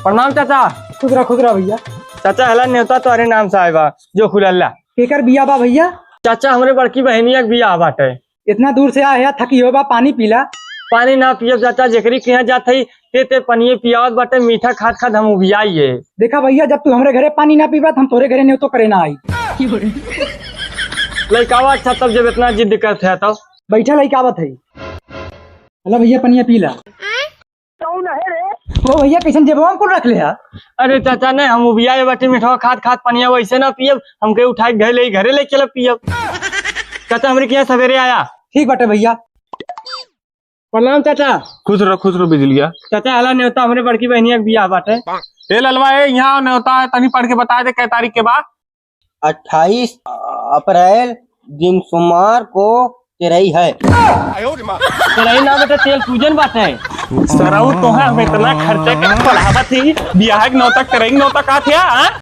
प्रणाम चाचा। खुदरा भैया। चाचा हला न्योता तोहरे नाम से आएगा जो खुलल्ला। केकर बिया बा भैया? चाचा हमरे बड़की बहनिया के बियाह बाटे। इतना दूर से आया थकी हो बा, पानी पीला। पानी ना पियब चाचा, जेकरी के यहाँ जात हई ते पनिये पियावत बाटे, मीठा खाद खाद हम उबियाइए। देखा भैया, जब तू हमरे घरे पानी ना पीबा हम तोरे घरे न्योतो करे ना आई। लड़कावा अच्छा तब जब इतना जिद करते है तब। बैठा लड़कावत है। हेलो भैया, पनिया पीला। ओ भैया, कैसन जेबवा में रख ले है? अरे चाचा नहीं, हम उबियाए बाटे मीठा खाद खाद पनिया वैसे ना पियब, हमके उठाए घरे ले चल पियब। चाचा हमरे के यहाँ सवेरे आया। ठीक बाटे भैया। प्रणाम चाचा। खुश रहो बिजलिया। चाचा हला न्योता हमरे बड़की बहनिया के बियाह बाटे। ए ललवा ए यहाँ न्योता है, तनी पढ़ के बता दे कै तारीख के बाद। 28 अप्रैल दिन सोमवार को तेरही है। तेरही ना बेटा, तेल पूजन बाटे। सराऊ तो है, हम इतना खर्चा कर पढ़ावत थी, बियाह के नौतक तेरही नौतक का थे।